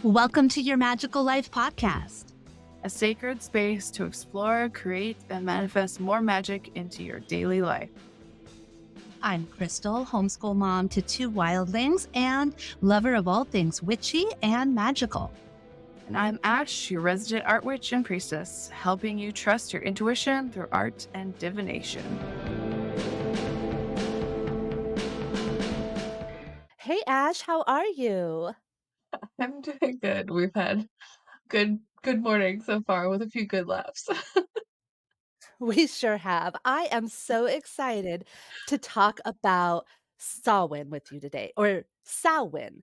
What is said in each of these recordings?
Welcome to your Magical Life podcast. A sacred space to explore, create, and manifest more magic into your daily life. I'm Crystal, homeschool mom to 2 wildlings and lover of all things witchy and magical. And I'm Ash, your resident art witch and priestess, helping you trust your intuition through art and divination. Hey Ash, how are you? I'm doing good. We've had good morning so far with a few good laughs. We sure have. I am so excited to talk about Samhain with you today, or Samhain.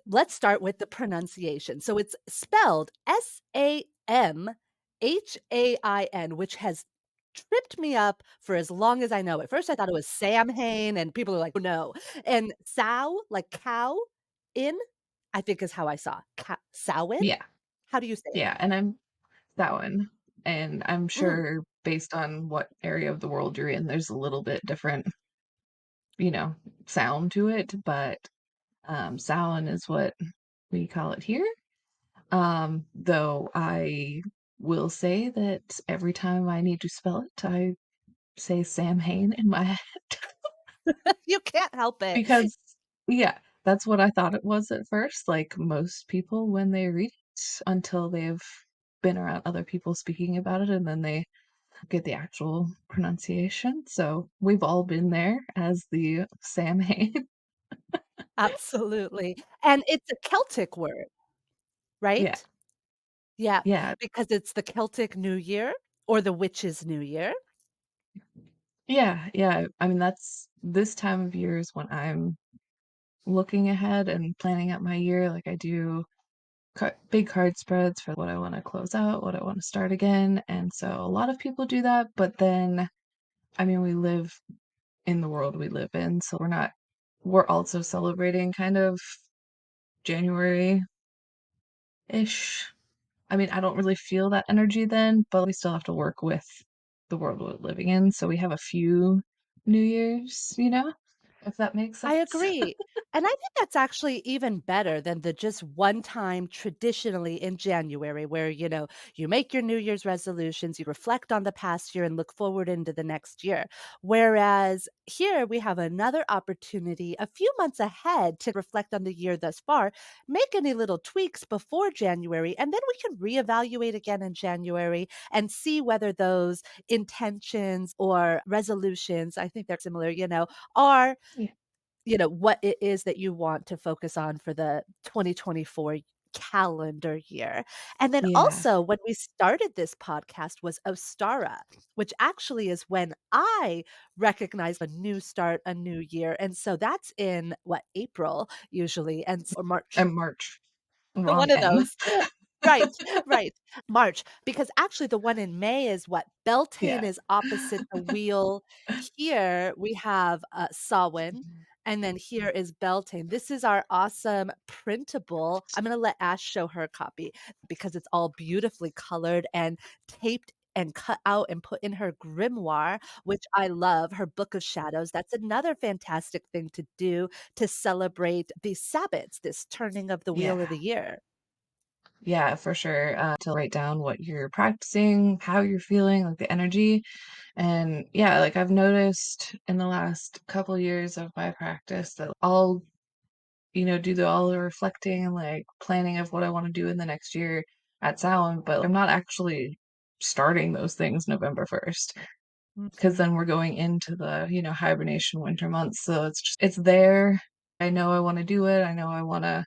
Let's start with the pronunciation. So it's spelled Samhain, which has tripped me up for as long as I know. At first, I thought it was Samhain, and people are like, "Oh, no." And sow, like cow, in, I think is how I saw. Samhain? Yeah, How do you say it? yeah, and I'm that one. And I'm Mm. sure based on what area of the world you're in, there's a little bit different, you know, sound to it, but Samhain is what we call it here. Though I will say that every time I need to spell it, I say Samhain in my head You can't help it. because yeah, that's what I thought it was at first, like most people when they read it until they've been around other people speaking about it and then they get the actual pronunciation. So we've all been there as the Samhain. Absolutely, and it's a Celtic word, Yeah. right? Yeah, Yeah. because it's the Celtic New Year or the Witch's New Year. Yeah. Yeah. I mean, that's this time of year is when I'm looking ahead and planning out my year. Like I do big card spreads for what I want to close out, what I want to start again. And so a lot of people do that. But then, I mean, we live in the world we live in. So we're also celebrating kind of January ish. I mean, I don't really feel that energy then, but we still have to work with the world we're living in. So we have a few New Year's, if that makes I sense. agree. And I think that's actually even better than the just one time traditionally in January where, you make your New Year's resolutions, you reflect on the past year and look forward into the next year. Whereas here we have another opportunity a few months ahead to reflect on the year thus far, make any little tweaks before January, and then we can reevaluate again in January and see whether those intentions or resolutions, I think they're similar, are Yeah. what it is that you want to focus on for the 2024 calendar year. And then Yeah. also when we started this podcast was Ostara, which actually is when I recognize a new start, a new year. And so that's in what, April usually, or March. And March. Wrong One of N. those. Right, right. March, because actually the one in May is what? Beltane Yeah. is opposite the wheel. Here we have, Samhain, and then here is Beltane. This is our awesome printable. I'm gonna let Ash show her a copy because it's all beautifully colored and taped and cut out and put in her grimoire, which I love, her book of shadows. That's another fantastic thing to do to celebrate these Sabbats, this turning of the wheel of Yeah. the year. Yeah, for sure. To write down what you're practicing, how you're feeling, like the energy. And yeah, like I've noticed in the last couple years of my practice that I'll, do all the reflecting and like planning of what I want to do in the next year at Samhain, but I'm not actually starting those things November 1st because Mhm. then we're going into the, hibernation winter months. So it's there. I know I want to do it. I know I want to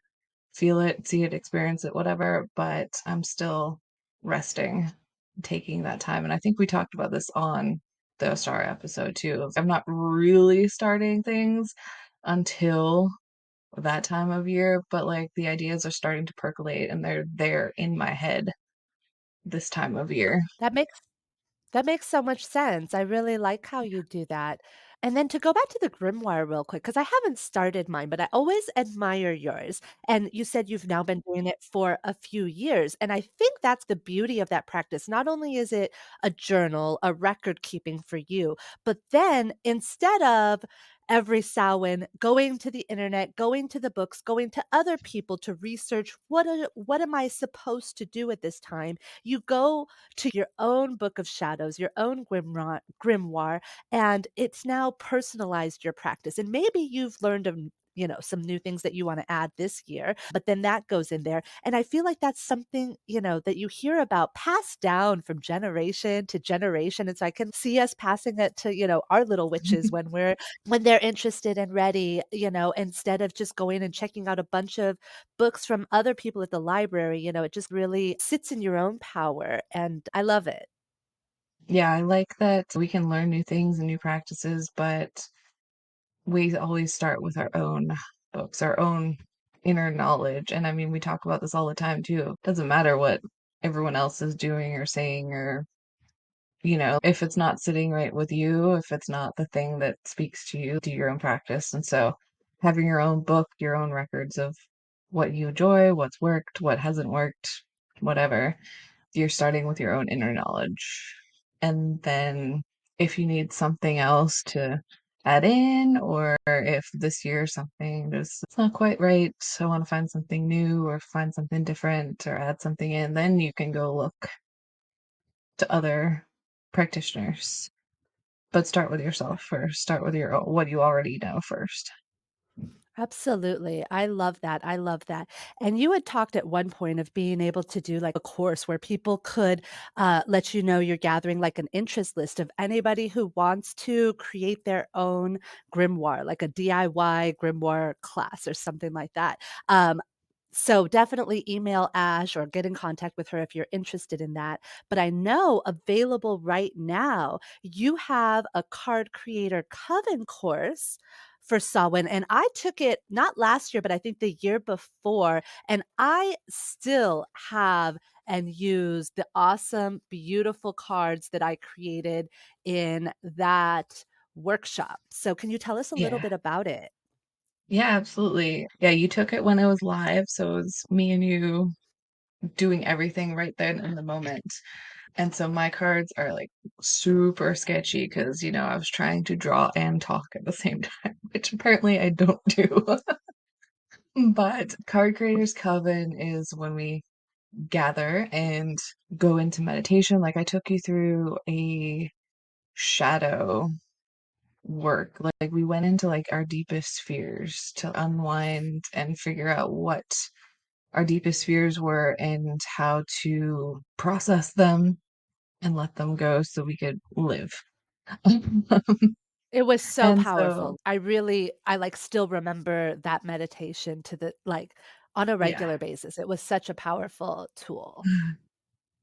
feel it, see it, experience it, whatever, but I'm still resting, taking that time. And I think we talked about this on the Star episode too. I'm not really starting things until that time of year, but like the ideas are starting to percolate and they're there in my head this time of year. That makes That makes so much sense. I really like how you do that. And then to go back to the grimoire real quick, because I haven't started mine, but I always admire yours. And you said you've now been doing it for a few years. And I think that's the beauty of that practice. Not only is it a journal, a record keeping for you, but then instead of every Samhain, going to the internet, going to the books, going to other people to research what am I supposed to do at this time? You go to your own book of shadows, your own grimoire, and it's now personalized your practice. And maybe you've learned of some new things that you want to add this year, but then that goes in there. And I feel like that's something, that you hear about passed down from generation to generation. And so I can see us passing it to, our little witches when they're interested and ready, instead of just going and checking out a bunch of books from other people at the library, it just really sits in your own power. And I love it. Yeah, I like that we can learn new things and new practices, but we always start with our own books, our own inner knowledge. And I mean, we talk about this all the time too. Doesn't matter what everyone else is doing or saying, or, if it's not sitting right with you, if it's not the thing that speaks to you, do your own practice. And so having your own book, your own records of what you enjoy, what's worked, what hasn't worked, whatever, you're starting with your own inner knowledge. And then if you need something else to add in, or if this year something just it's not quite right, I want to find something new or find something different or add something in, then you can go look to other practitioners. But start with yourself first. Start with what you already know first. Absolutely. I love that. I love that. And you had talked at one point of being able to do like a course where people could let you know you're gathering like an interest list of anybody who wants to create their own grimoire, like a DIY grimoire class or something like that. So definitely email Ash or get in contact with her if you're interested in that. But I know available right now, you have a card creator coven course for Samhain. And I took it not last year, but I think the year before. And I still have and use the awesome, beautiful cards that I created in that workshop. So can you tell us a little Yeah. bit about it? Yeah, absolutely. Yeah, you took it when it was live, so it was me and you doing everything right then in the moment. And so my cards are like super sketchy because, I was trying to draw and talk at the same time, which apparently I don't do. But Card Creators Coven is when we gather and go into meditation. Like I took you through a shadow work. Like we went into like our deepest fears to unwind and figure out what our deepest fears were and how to process them and let them go so we could live. It was so And so, powerful. I, like, still remember that meditation to the like, on a yeah, regular basis. It was such a powerful tool.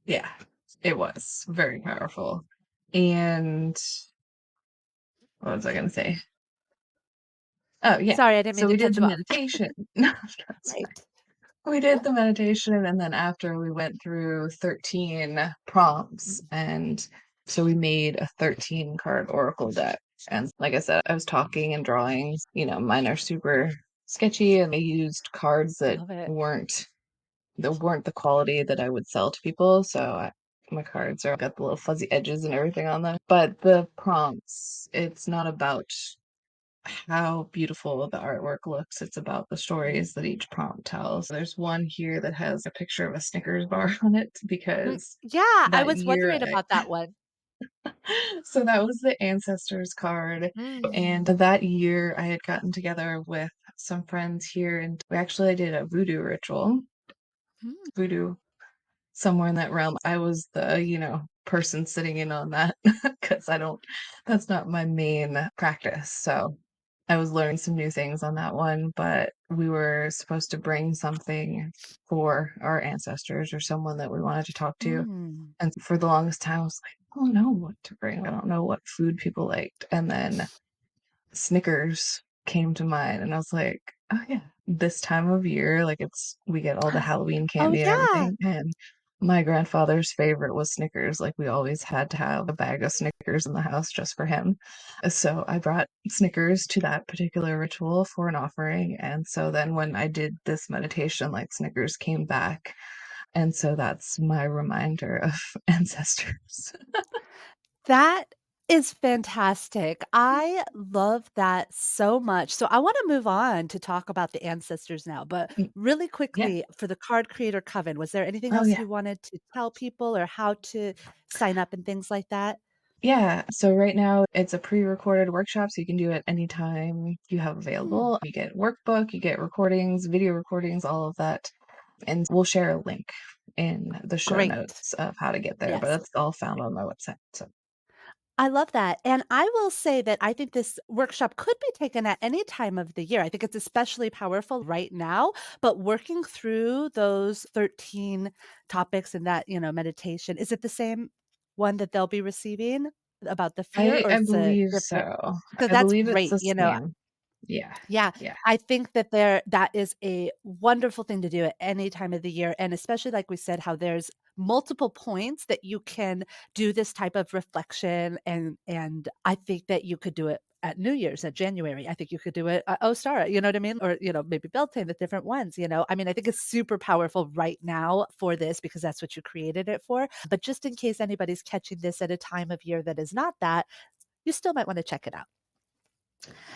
yeah, it was very powerful. And what was I going to say? Oh, yeah. Sorry, I didn't mean So to we did cut the you off. meditation. No, that's fine. Right. We did the meditation, and then after we went through 13 prompts, Mm, and so we made a 13 card oracle deck. And like I said, I was talking and drawing. Mine are super sketchy, and I used cards love it. that weren't the quality that I would sell to people. So my cards are got the little fuzzy edges and everything on them. But the prompts, it's not about how beautiful the artwork looks. It's about the stories that each prompt tells. There's one here that has a picture of a Snickers bar on it because Yeah, I that was year wondering about that one. so that was the ancestors card. And Mm. that year I had gotten together with some friends here and we actually did a voodoo ritual. Mm. Voodoo somewhere in that realm. I was the, person sitting in on that because that's not my main practice. So I was learning some new things on that one, but we were supposed to bring something for our ancestors or someone that we wanted to talk to. Mm. And for the longest time, I was like, I don't know what to bring. I don't know what food people liked. And then Snickers came to mind, and I was like, "Oh, yeah, this time of year, like, we get all the Halloween Oh, candy and yeah. everything," and my grandfather's favorite was Snickers, like, we always had to have a bag of Snickers in the house just for him. So I brought Snickers to that particular ritual for an offering, and so then when I did this meditation, like, Snickers came back, and so that's my reminder of ancestors. That is fantastic. I love that so much. So I wanna move on to talk about the ancestors now, but Mm, really yeah. quickly, for the Card Creator Coven, was there anything Oh, else yeah. you wanted to tell people or how to sign up and things like that? Yeah, so right now it's a pre-recorded workshop, so you can do it anytime you have Hmm, available. You get workbook, you get recordings, video recordings, all of that, and we'll share a link in the show great. notes of how to get there, but Yes. it's all found on my website, so I love that, and I will say that I think this workshop could be taken at any time of the year. I think it's especially powerful right now, but working through those 13 topics in that, meditation, is it the same one that they'll be receiving about the fear, or I is it believe different? so. Because I that's believe it's great, the same. Yeah. yeah, Yeah. I think that that is a wonderful thing to do at any time of the year, and especially like we said, how there's multiple points that you can do this type of reflection, and I think that you could do it at New Year's, at January. I think you could do it at Ostara, you know what I mean? Or, maybe Beltane, the different ones, I mean, I think it's super powerful right now for this because that's what you created it for. But just in case anybody's catching this at a time of year that is not that, you still might want to check it out.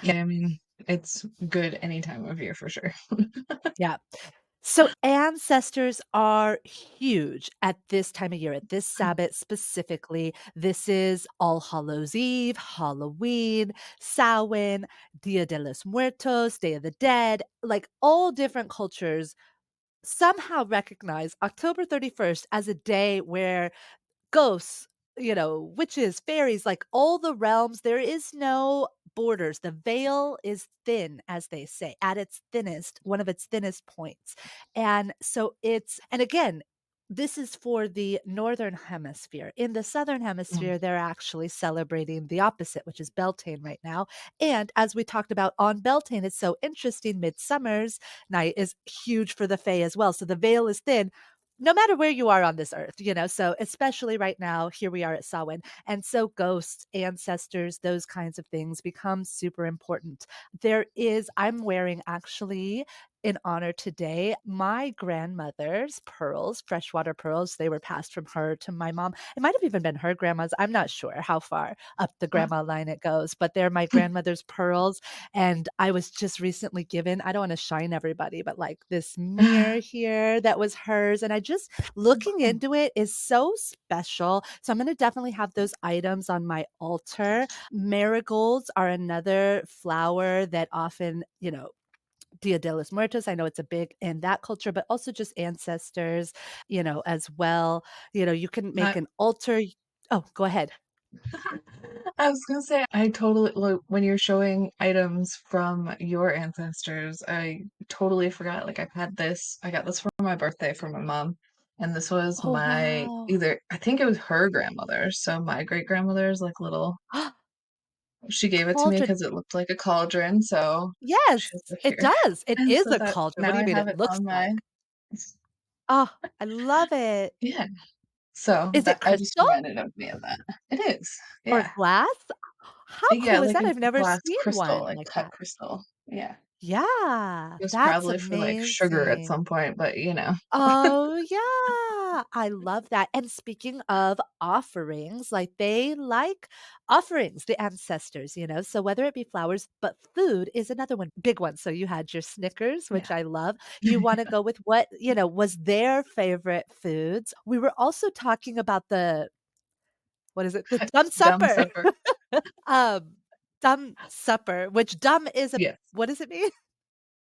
Yeah, I mean, it's good any time of year for sure. Yeah. So ancestors are huge at this time of year, at this Sabbath specifically. This is All Hallows Eve, Halloween, Samhain, Dia de los Muertos, Day of the Dead. Like all different cultures somehow recognize October 31st as a day where ghosts, witches, fairies, like all the realms. There is no borders. The veil is thin, as they say, at its thinnest, one of its thinnest points. And again, this is for the northern hemisphere. In the southern Mm. hemisphere, they're actually celebrating the opposite, which is Beltane right now. And as we talked about on Beltane, it's so interesting. Midsummer's night is huge for the Fae as well. So the veil is thin, no matter where you are on this earth, so especially right now, here we are at Samhain. And so ghosts, ancestors, those kinds of things become super important. I'm wearing actually in honor today, my grandmother's pearls, freshwater pearls. They were passed from her to my mom. It might have even been her grandma's. I'm not sure how far up the grandma line it goes, but they're my grandmother's pearls. And I was just recently given, I don't want to shine everybody, but like this mirror here that was hers. And I just looking into it is so special. So I'm going to definitely have those items on my altar. Marigolds are another flower that often, Dia de los Muertos. I know it's a big in that culture, but also just ancestors, as well. You can make I an altar. Oh, go ahead. I was gonna say, I totally like when you're showing items from your ancestors, I totally forgot. Like I got this for my birthday from my mom, and this was Oh, my wow. either I think it was her grandmother, so my great grandmother's like little. She gave it to me Cauldron. because it looked like a cauldron, so Yes, she was like, it "Here," does. It and is so a that cauldron. What now do you I mean have it it looks on my like? Oh, I love it. yeah. So Is that it I just crystal reminded of me of that. It is, or yeah, glass? How yeah, cool is like that? a I've never glass seen crystal, one like like cut that. crystal, yeah. Yeah, It was that's probably for, like, sugar at amazing. some point, but, you know. Oh, yeah. I love that. And speaking of offerings, like they like offerings, the ancestors, so whether it be flowers, but food is another one, big one. So you had your Snickers, Yeah. which I love. You want to go with what, was their favorite foods. We were also talking about what is it? The dumb Dumb supper. supper. um, dumb supper, which dumb is Yes. what does it mean?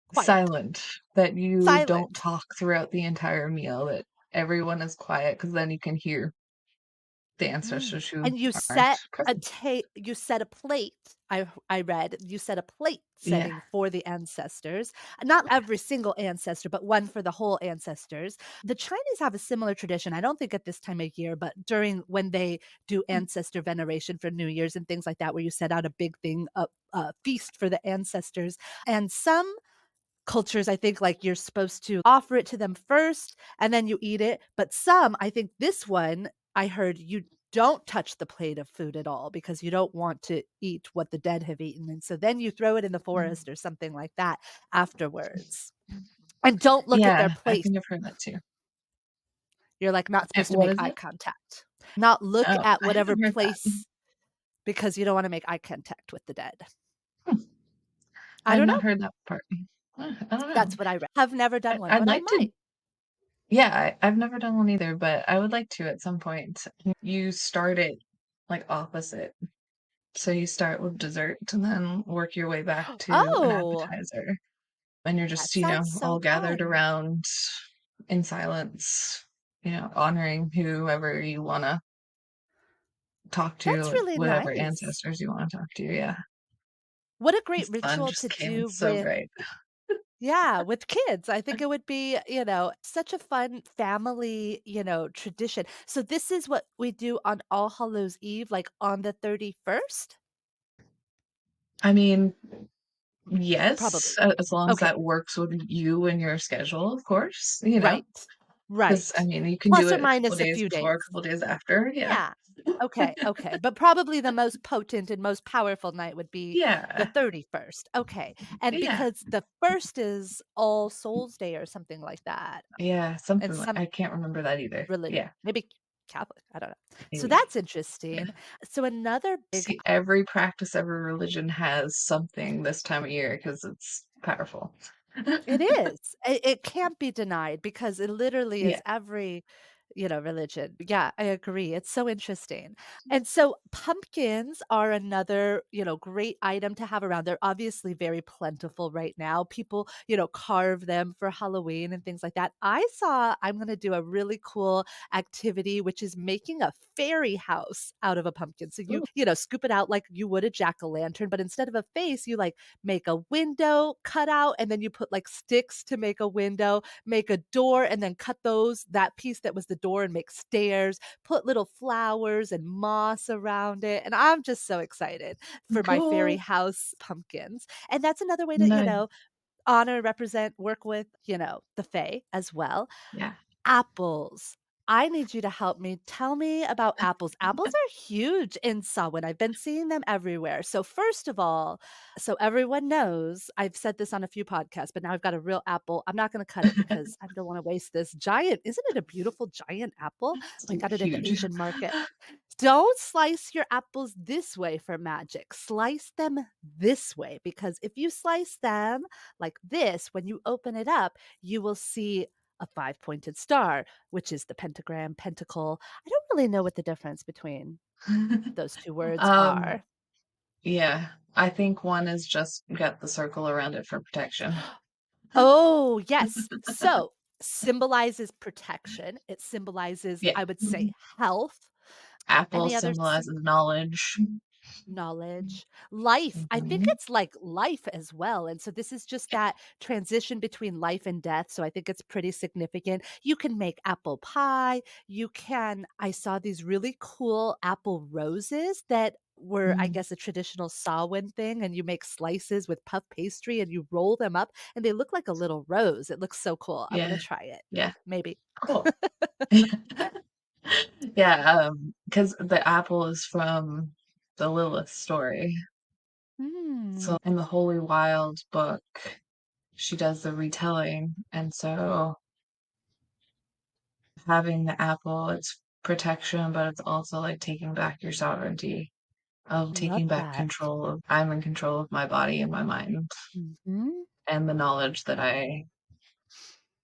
Quiet, Silent, that you don't silent. talk throughout the entire meal, that everyone is quiet, because then you can hear the Mm, ancestors who and aren't present. you set a plate, I read, you set a plate Yeah. setting for the ancestors, not every single ancestor, but one for the whole ancestors. The Chinese have a similar tradition, I don't think at this time of year, but during when they do ancestor veneration for New Year's and things like that, where you set out a big thing, a feast for the ancestors, and some cultures, I think, like, you're supposed to offer it to them first, and then you eat it, but some I think this one, I heard you don't touch the plate of food at all because you don't want to eat what the dead have eaten, and so then you throw it in the Mm. forest or something like that afterwards. And don't look at their Yeah, I place. think I've heard that too. You're, like, not And supposed to what make is eye it? contact. Not look Oh, at I whatever haven't heard that. place because you don't wanna make eye contact with the dead. Hmm. I I've don't not know. heard that part. I don't know. That's what I read. Have never done one, I'd but I like to. might. Yeah, I've never done one either, but I would like to at some point. You start it like opposite. So you start with dessert and then work your way back to an Oh, appetizer. And you're that just, sounds all so gathered fun. around in silence, honoring whoever you want to talk to, That's like really whatever nice. ancestors you want to talk to. Yeah. What a The great sun ritual to just came in do so with bright. yeah, with kids. I think it would be, such a fun family, tradition. So this is what we do on All Hallows Eve, like on the 31st? I mean, yes, Probably. as long as Okay. that works with you and your schedule, of course, Right. because I Right. mean, you can do Plus or it a couple minus a days few days. before, a couple days after. Yeah. Yeah. Okay, okay, but probably the most potent and most powerful night would be the Yeah. 31st. Okay, and Yeah. because the 1st is All Souls Day or something like that, Yeah. and Something like some I can't remember that either. religion, Yeah. maybe Catholic, I don't know. So Maybe. that's interesting. So another big See, every practice, every religion has something this time of year because it's powerful. it is. It can't be denied because it literally Yeah. is every, religion. Yeah, I agree. It's so interesting. And so pumpkins are another, great item to have around. They're obviously very plentiful right now. People, carve them for Halloween and things like that. I'm going to do a really cool activity, which is making a fairy house out of a pumpkin. So Ooh, scoop it out like you would a jack-o'-lantern, but instead of a face, you like make a window cut out and then you put like sticks to make a window, make a door and then cut that piece that was the door and make stairs, put little flowers and moss around it. And I'm just so excited for my fairy cool. house pumpkins. And that's another way to, Nice. honor, represent, work with, the fae as well. Yeah. Apples. I need you to help me. Tell me about apples. Apples are huge in Samhain. I've been seeing them everywhere. So first of all, so everyone knows, I've said this on a few podcasts, but now I've got a real apple. I'm not going to cut it because I don't want to waste this giant. Isn't it a beautiful giant apple? It's I got it at the huge. Asian market. Don't slice your apples this way for magic. Slice them this way because if you slice them like this, when you open it up, you will see a five-pointed star, which is the pentagram, pentacle. I don't really know what the difference between those 2 words Um, are. yeah. I think one is just got the circle around it for protection. Oh, yes. So, symbolizes protection. It symbolizes, Yeah. I would say, health. Apple Any other symbolizes knowledge. knowledge, life. I think Mhm. it's like life as well. And so this is just that transition between life and death. So I think it's pretty significant. You can make apple pie. I saw these really cool apple roses that were, I Mm. guess, a traditional Samhain thing. And you make slices with puff pastry and you roll them up and they look like a little rose. It looks so cool. I'm going to Yeah. try it. Yeah. Maybe. Cool. Yeah, because the apple is from the Lilith story. Hmm. So in the Holy Wild book, she does the retelling, and so having the apple, it's protection, but it's also like taking back your sovereignty, of Love taking back that. control of I'm in control of my body and my mind Mhm. and the knowledge that I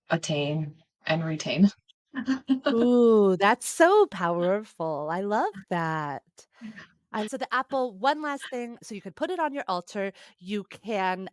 attain and retain. Ooh, that's so powerful. I love that. So the apple, one last thing, so you can put it on your altar. You can,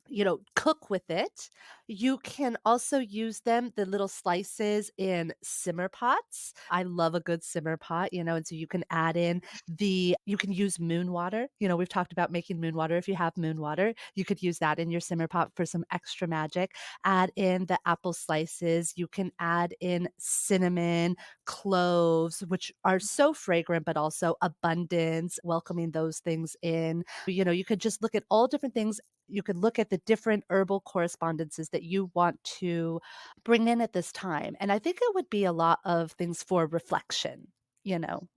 cook with it. You can also use the little slices in simmer pots. I love a good simmer pot, and so you can add in you can use moon water. We've talked about making moon water. If you have moon water, you could use that in your simmer pot for some extra magic. Add in the apple slices. You can add in cinnamon, cloves, which are so fragrant, but also abundance, welcoming those things in. You could just look at all different things. You could look at the different herbal correspondences that you want to bring in at this time. And I think it would be a lot of things for reflection.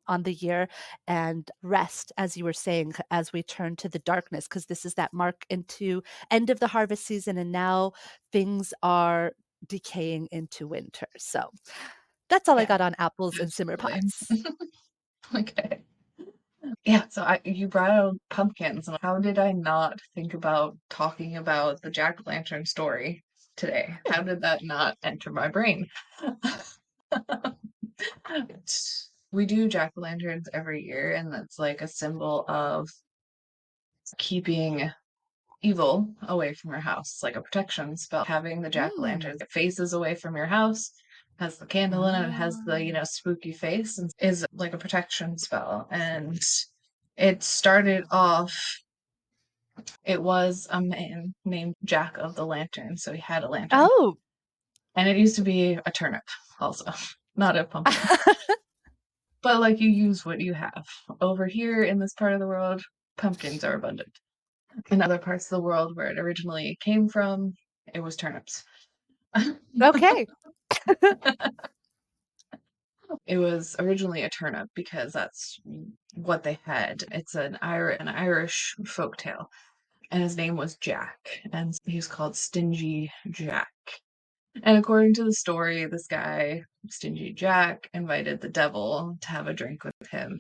On the year and rest, as you were saying, as we turn to the darkness, because this is that mark into end of the harvest season. And now things are decaying into winter. So that's all I Yeah, got on apples and simmer absolutely. pots. Okay. Yeah, so you brought out pumpkins, and how did I not think about talking about the jack-o'-lantern story today? How did that not enter my brain? We do jack-o'-lanterns every year, and that's like a symbol of keeping evil away from your house. It's like a protection spell. Having the jack-o'-lantern Mm. that faces away from your house, has the candle in it, has the, Oh. spooky face, and is like a protection spell. And it started off, it was a man named Jack of the Lantern, so he had a lantern. Oh. And it used to be a turnip also, not a pumpkin. But like you use what you have. Over here in this part of the world, pumpkins are abundant. In other parts of the world where it originally came from, it was turnips. Okay. It was originally a turnip because that's what they had. It's an Irish folk tale, and his name was Jack, and he was called Stingy Jack. And according to the story, this guy, Stingy Jack, invited the devil to have a drink with him,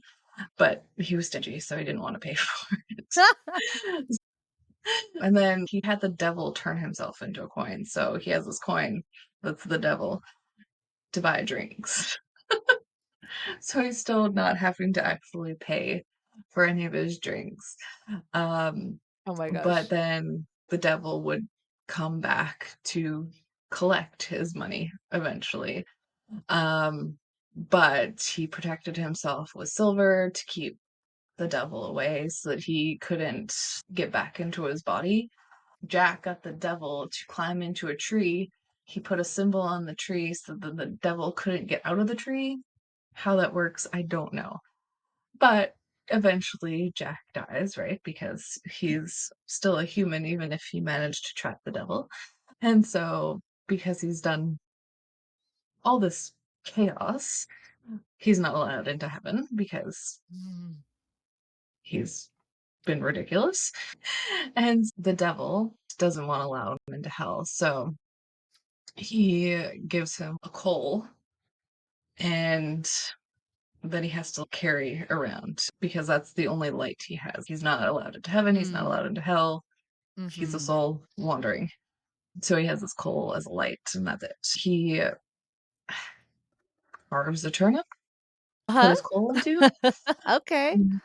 but he was stingy, so he didn't want to pay for it. And then he had the devil turn himself into a coin, so he has this coin that's the devil to buy drinks. So he's still not having to actually pay for any of his drinks. Um, Oh my but gosh. then the devil would come back to collect his money eventually. Um, but he protected himself with silver to keep the devil away so that he couldn't get back into his body. Jack got the devil to climb into a tree. He put a symbol on the tree so that the devil couldn't get out of the tree. How that works, I don't know. But eventually Jack dies, right? Because he's still a human, even if he managed to trap the devil. And so, because he's done all this chaos, he's not allowed into heaven because Mm. he's been ridiculous. And the devil doesn't want to allow him into hell. So he gives him a coal and that he has to carry around because that's the only light he has. He's not allowed into heaven, he's not Mm. allowed into hell. He's a Mhm. soul wandering. So he has this coal as a light, and that's it. He carves a turnip, put Huh? his coal into. Okay. Mm,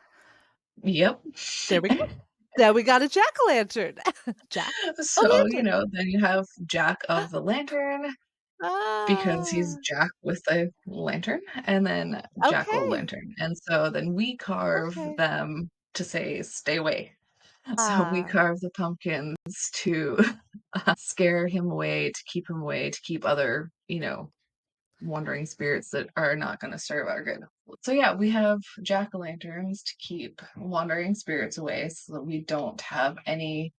yep. There we go. Now we got a jack-o'-lantern. So, Jack-o'-lantern. then you have Jack of the Lantern because he's Ah, Jack with a lantern, and then okay. Jack-o'-lantern. And so then we carve Okay. them to say, stay away. So we Ah, carve the pumpkins to scare him away, to keep him away, to keep other, wandering spirits that are not going to serve our good. So yeah, we have jack-o'-lanterns to keep wandering spirits away so that we don't have any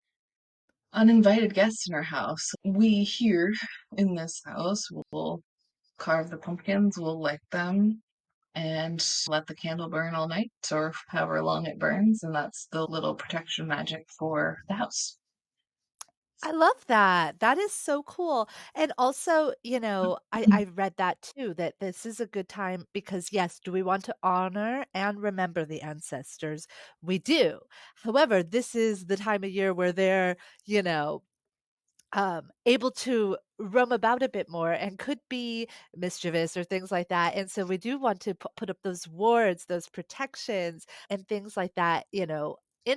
uninvited guests in our house. We here in this house will carve the pumpkins, we'll light them, and let the candle burn all night or however long it burns, and that's the little protection magic for the house. I love that. That is so cool. And also, I read that too, that this is a good time because yes, do we want to honor and remember the ancestors? We do. However, this is the time of year where they're, you know, able to roam about a bit more and could be mischievous or things like that. And so we do want to put up those wards, those protections, and things like that, in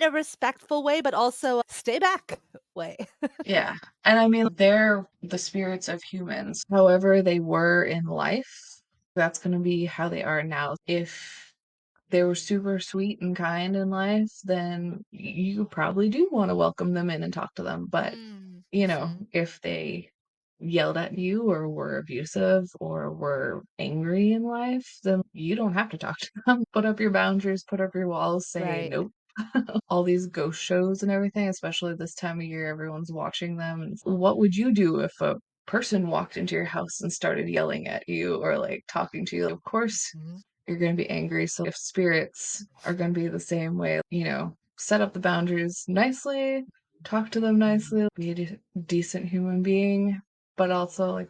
a respectful way, but also stay back way. Yeah. And I mean, they're the spirits of humans. However, they were in life, that's going to be how they are now. If they were super sweet and kind in life, then you probably do want to welcome them in and talk to them. But, Mm, mhm. if they yelled at you or were abusive or were angry in life, then you don't have to talk to them. Put up your boundaries, put up your walls, say Right. nope. All these ghost shows and everything, especially this time of year, everyone's watching them. And what would you do if a person walked into your house and started yelling at you or like talking to you? Of course, Mhm. you're going to be angry. So if spirits are going to be the same way, set up the boundaries nicely, talk to them Mhm. nicely, be a decent human being, but also like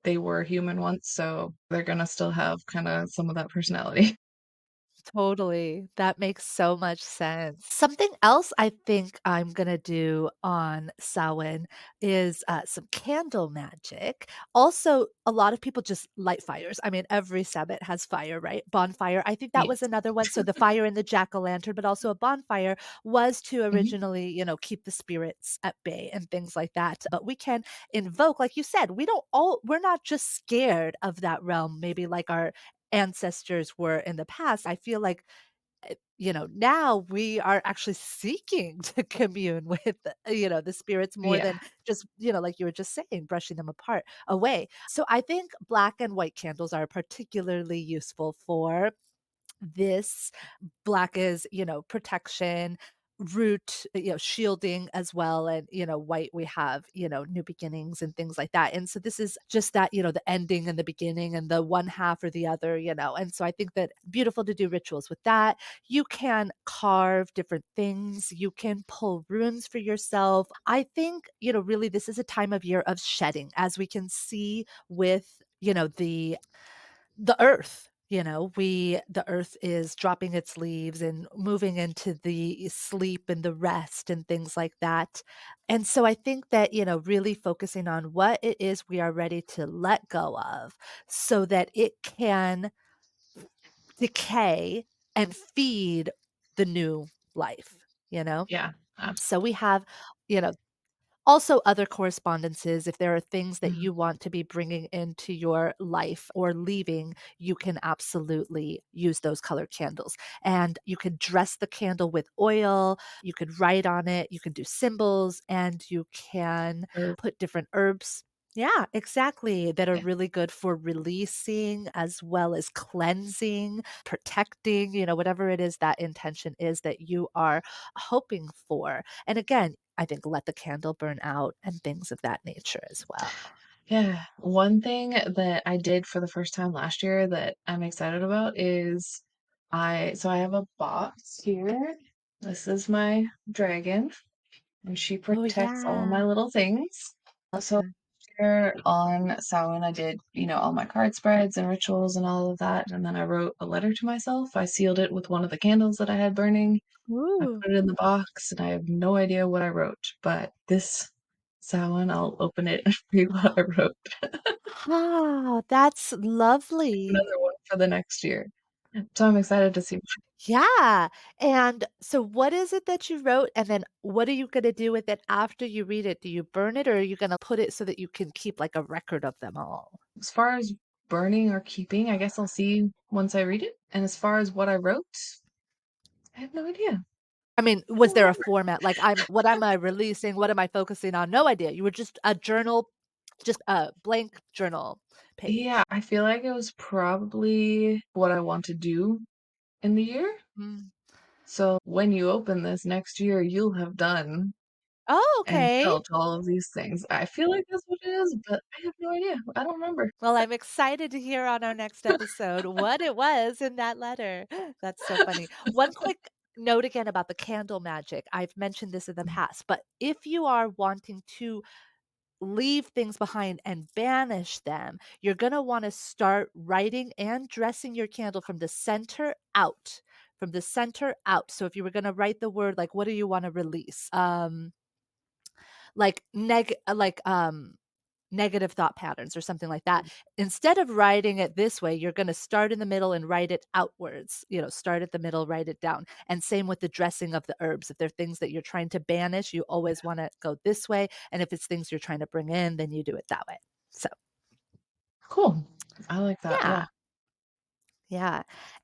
they were human once, so they're going to still have kind of some of that personality. Totally. That makes so much sense. Something else I think I'm gonna do on Samhain is, some candle magic. Also, a lot of people just light fires. I mean, every Sabbath has fire, right? Bonfire. I think that was Yes. another one. So the fire in the jack-o'-lantern, but also a bonfire was to Mhm. originally, keep the spirits at bay and things like that. But we can invoke, like you said, we're not just scared of that realm, maybe like our ancestors were in the past. I feel like, now we are actually seeking to commune with, the spirits more Yeah. than just, like you were just saying, brushing them apart away. So I think black and white candles are particularly useful for this. Black is, protection, root, shielding as well. And, white, we have, new beginnings and things like that. And so this is just that, the ending and the beginning and the one half or the other, And so I think that beautiful to do rituals with that. You can carve different things. You can pull runes for yourself. I think, really this is a time of year of shedding, as we can see with, the earth, the earth is dropping its leaves and moving into the sleep and the rest and things like that. And so I think that, really focusing on what it is we are ready to let go of so that it can decay and feed the new life, you know? Yeah. So we have, you know, also, other correspondences, if there are things that Mhm. you want to be bringing into your life or leaving, you can absolutely use those colored candles. And you could dress the candle with oil, you could write on it, you can do symbols, and you can Or put different herbs. Yeah, exactly. That are yeah. really good for releasing as well as cleansing, protecting, whatever it is that intention is that you are hoping for. And again, I think let the candle burn out and things of that nature as well. Yeah. One thing that I did for the first time last year that I'm excited about is I have a box here. This is my dragon, and she Oh, protects all my yeah. little things. So Mm. here on Samhain, I did, all my card spreads and rituals and all of that, and then I wrote a letter to myself. I sealed it with one of the candles that I had burning. I Ooh. put it in the box, and I have no idea what I wrote, but this Samhain, I'll open it and read what I wrote. Ah, that's lovely. Another one for the next year. So I'm excited to see. Yeah. And so what is it that you wrote? And then what are you gonna do with it after you read it? Do you burn it or are you gonna put it so that you can keep like a record of them all? As far as burning or keeping, I guess I'll see once I read it. And as far as what I wrote, I have no idea. I mean, I was don't there a remember. format? Like, what am I releasing? What am I focusing on? No idea. You were just a journal, just a blank journal Yeah, page. I feel like it was probably what I want to do in the year. Mm. So when you open this next year, you'll have done Oh, and okay. felt all of these things. I feel like that's what it is, but I have no idea. I don't remember. Well, I'm excited to hear on our next episode what it was in that letter. That's so funny. One quick note again about the candle magic. I've mentioned this in the past, but if you are wanting to leave things behind and banish them, you're going to want to start writing and dressing your candle from the center out. From the center out. So if you were going to write the word like what do you want to release? Like negative thought patterns or something like that. Instead of writing it this way, you're going to start in the middle and write it outwards. Start at the middle, write it down. And same with the dressing of the herbs. If they're things that you're trying to banish, you always want to go this way. And if it's things you're trying to bring in, then you do it that way. So, Cool. I like that. yeah. Yeah. Yeah.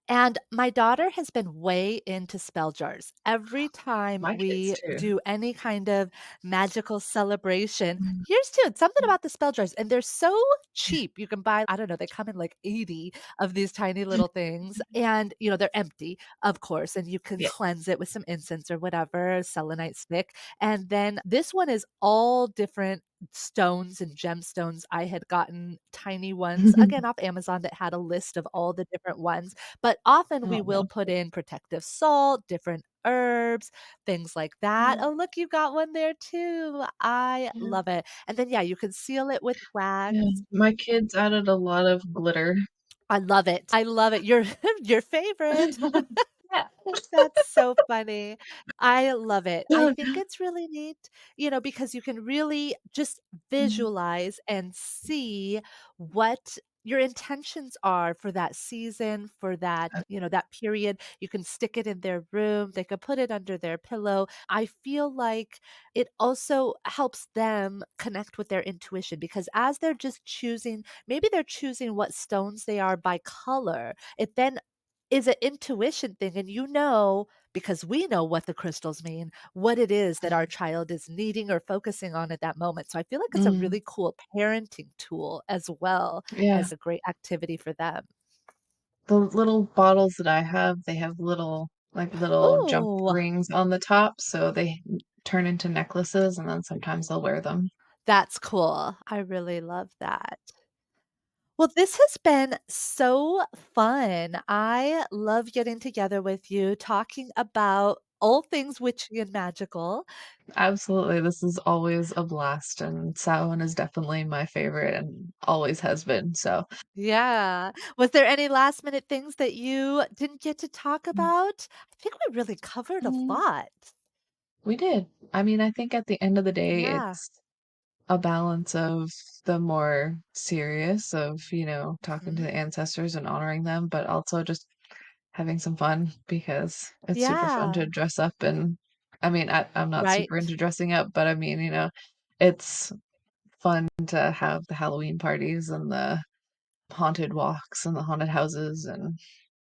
And my daughter has been way into spell jars. Every time My kids we too. do any kind of magical celebration, Mm. here's too, something about the spell jars. And they're so cheap. You can buy, I don't know, they come in like 80 of these tiny little things. And, they're empty, of course. And you can Yeah. cleanse it with some incense or whatever, selenite stick. And then this one is all different stones and gemstones. I had gotten tiny ones, again, off Amazon that had a list of all the different ones, but often we Oh, will no. put in protective salt, different herbs, things like that. Yeah. Oh, look, you got one there too. I Yeah. love it. And then, yeah, you can seal it with wax. Yeah. My kids added a lot of glitter I love it. I love it. Your favorite. Yeah. That's so funny. I love it. I think it's really neat, because you can really just Mhm. visualize and see what your intentions are for that season, for that, that period. You can stick it in their room. They could put it under their pillow. I feel like it also helps them connect with their intuition because as they're just choosing, maybe they're choosing what stones they are by color. It then is an intuition thing, and because we know what the crystals mean, what it is that our child is needing or focusing on at that moment. So I feel like it's a Mm, really cool parenting tool as well yeah. as a great activity for them. The little bottles that I have, they have little jump Oh, rings on the top, so they turn into necklaces, and then sometimes they'll wear them. that's cool. I really love that. Well, this has been so fun. I love getting together with you, talking about all things witchy and magical. Absolutely, this is always a blast, and Samhain is definitely my favorite and always has been, so Yeah. Was there any last minute things that you didn't get to talk mm, about? I think we really covered a mm, lot. we did. I mean, I think at the end of the day, Yeah. it's a balance of the more serious of, talking to Mhm. the ancestors and honoring them, but also just having some fun because it's super fun to Yeah. dress up and I mean, I'm not super Right. into dressing up, but I mean, it's fun to have the Halloween parties and the haunted walks and the haunted houses and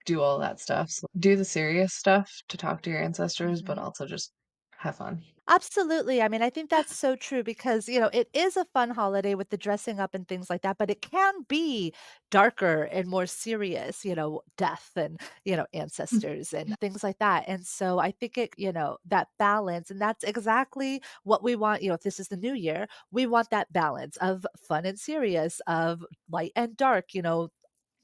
do all that stuff. So do the serious stuff to talk to your ancestors, but Mhm. also just have fun. Absolutely. I mean, I think that's so true because, it is a fun holiday with the dressing up and things like that, but it can be darker and more serious, death and, ancestors and things like that. And so I think that balance, and that's exactly what we want. If this is the new year, we want that balance of fun and serious, of light and dark,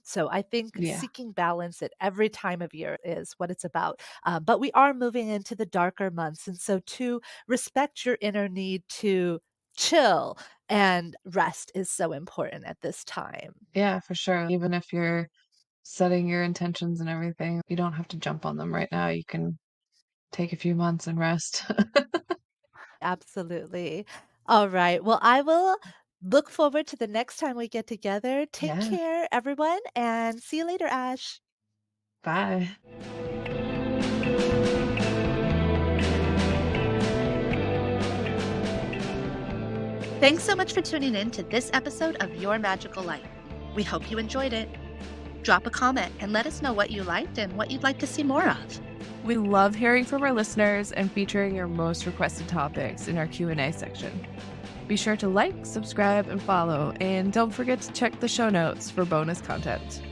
so I think Yeah. seeking balance at every time of year is what it's about. But we are moving into the darker months. And so to respect your inner need to chill and rest is so important at this time. Yeah, for sure. Even if you're setting your intentions and everything, you don't have to jump on them right now. You can take a few months and rest. Absolutely. All right. Well, I will look forward to the next time we get together. Take Yeah. care, everyone, and see you later, Ash. Bye. Thanks so much for tuning in to this episode of Your Magical Life. We hope you enjoyed it. Drop a comment and let us know what you liked and what you'd like to see more of. We love hearing from our listeners and featuring your most requested topics in our Q&A section. Be sure to like, subscribe, and follow, and don't forget to check the show notes for bonus content.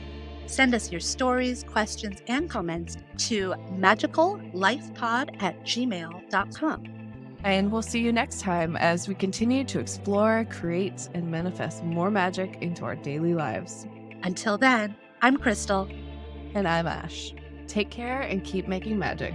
Send us your stories, questions, and comments to magicallifepod@gmail.com. And we'll see you next time as we continue to explore, create, and manifest more magic into our daily lives. Until then, I'm Crystal. And I'm Ash. Take care and keep making magic.